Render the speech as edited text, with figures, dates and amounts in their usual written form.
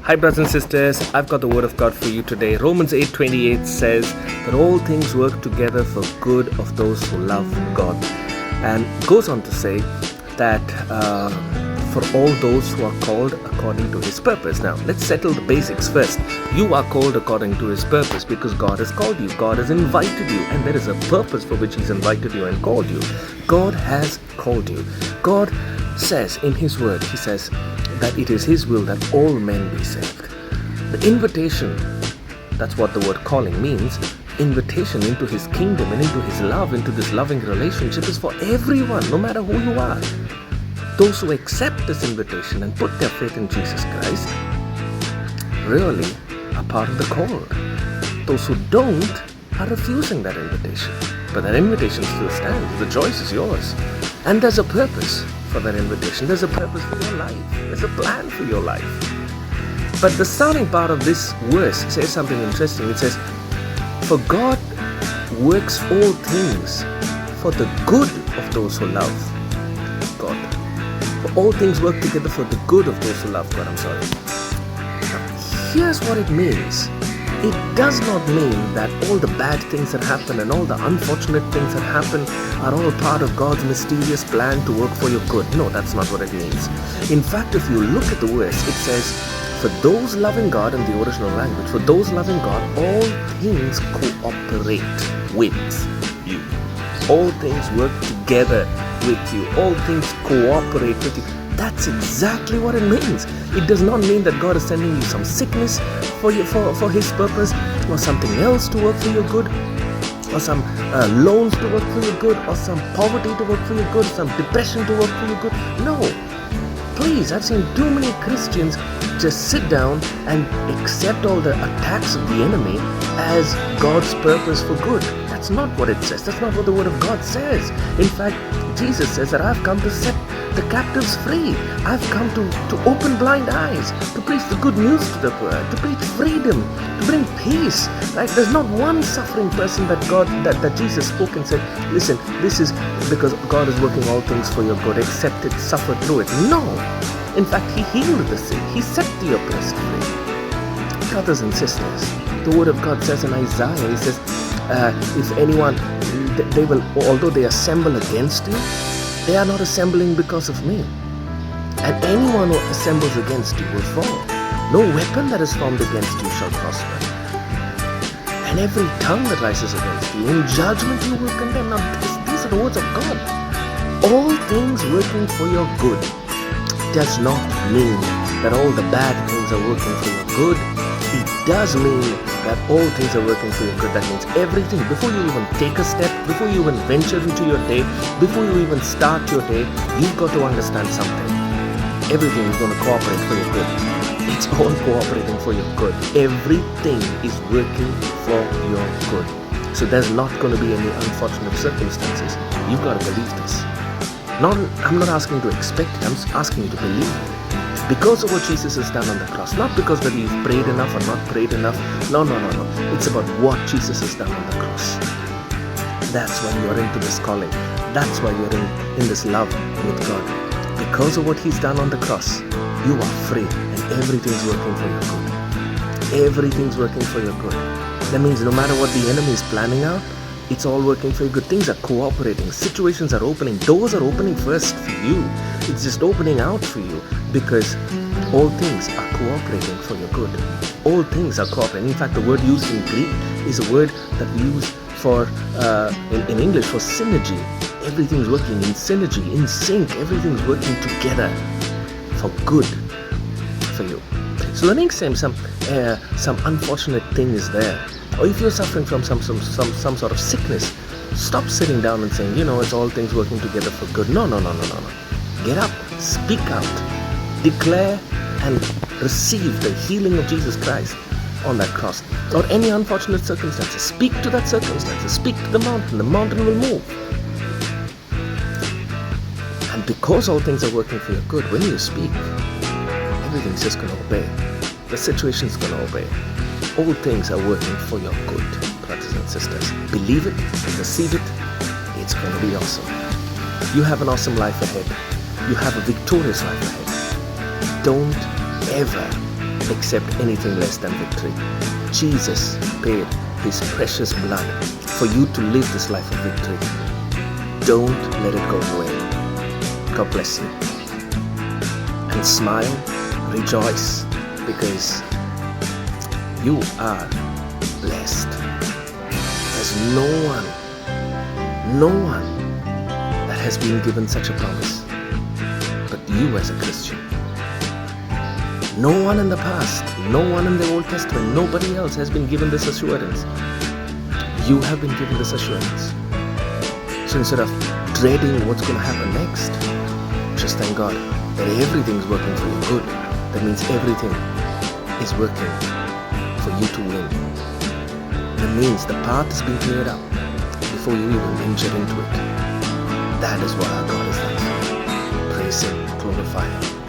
Hi brothers and sisters, I've got the word of God for you today. Romans 8:28 says that all things work together for good of those who love God. And goes on to say that for all those who are called according to His purpose. Now, let's settle the basics first. You are called according to His purpose because God has called you. God has invited you, and there is a purpose for which He's invited you and called you. God has called you. God says in His word, He says that it is His will that all men be saved. The invitation, that's what the word calling means, invitation into His kingdom and into His love, into this loving relationship is for everyone, no matter who you are. Those who accept this invitation and put their faith in Jesus Christ really are part of the called. Those who don't are refusing that invitation. But that invitation still stands. The choice is yours. And there's a purpose for that invitation. There's a purpose for your life. There's a plan for your life. But the starting part of this verse says something interesting. It says, "For God works all things for the good of those who love God." For all things work together for the good of those who love God. Now, here's what it means. It does not mean that all the bad things that happen and all the unfortunate things that happen are all part of God's mysterious plan to work for your good. No, that's not what it means. In fact, if you look at the verse, it says, for those loving God in the original language, for those loving God, all things cooperate with you. All things work together with you. All things cooperate with you. That's exactly what it means. It does not mean that God is sending you some sickness for His purpose, or something else to work for your good, or some loans to work for your good, or some poverty to work for your good, some depression to work for your good. No. Please, I've seen too many Christians just sit down and accept all the attacks of the enemy as God's purpose for good. That's not what it says. That's not what the Word of God says. In fact, Jesus says that I've come to set the captives free. I've come to open blind eyes, to preach the good news to the poor, to preach freedom, to bring peace. Right? There's not one suffering person that Jesus spoke and said, listen, this is because God is working all things for your good. Accept it, suffer through it. No. In fact, He healed the sick. He set the oppressed free. Brothers and sisters, the Word of God says in Isaiah, He says, if anyone, they will, although they assemble against you, they are not assembling because of me. And anyone who assembles against you will fall. No weapon that is formed against you shall prosper. And every tongue that rises against you, in judgment you will condemn. Now, these are the words of God. All things working for your good does not mean that all the bad things are working for your good. It does mean that all things are working for your good. That means everything. Before you even take a step, before you even venture into your day, before you even start your day, you've got to understand something. Everything is going to cooperate for your good. It's all cooperating for your good. Everything is working for your good. So there's not going to be any unfortunate circumstances. You've got to believe this. I'm not asking you to expect it. I'm asking you to believe it. Because of what Jesus has done on the cross. Not because whether you've prayed enough or not prayed enough. No. It's about what Jesus has done on the cross. That's why you're into this calling. That's why you're in this love with God. Because of what He's done on the cross, you are free and everything's working for your good. Everything's working for your good. That means no matter what the enemy is planning out, it's all working for your good. Things are cooperating. Situations are opening. Doors are opening first for you. It's just opening out for you because all things are cooperating for your good. All things are cooperating. In fact, the word used in Greek is a word that we use for in English for synergy. Everything's working in synergy, in sync. Everything's working together for good for you. So let me examine some unfortunate thing is there. Or if you're suffering from some sort of sickness, stop sitting down and saying, it's all things working together for good. No. Get up, speak out, declare and receive the healing of Jesus Christ on that cross. Or any unfortunate circumstances, speak to that circumstance, speak to the mountain will move. And because all things are working for your good, when you speak, everything's just going to obey. The situation's going to obey. All things are working for your good, brothers and sisters. Believe it, receive it, it's going to be awesome. You have an awesome life ahead. You have a victorious life ahead. Don't ever accept anything less than victory. Jesus paid his precious blood for you to live this life of victory. Don't let it go away. God bless you. And smile, rejoice, because you are blessed. There's no one that has been given such a promise but you as a Christian. No one in the past, no one in the Old Testament, nobody else has been given this assurance. You have been given this assurance. So instead of dreading what's going to happen next, just thank God that everything's working for your good. That means everything is working for you to win. That means the path is being cleared up before you even venture into it. That is what our God has done for you. Praise Him, glorify Him.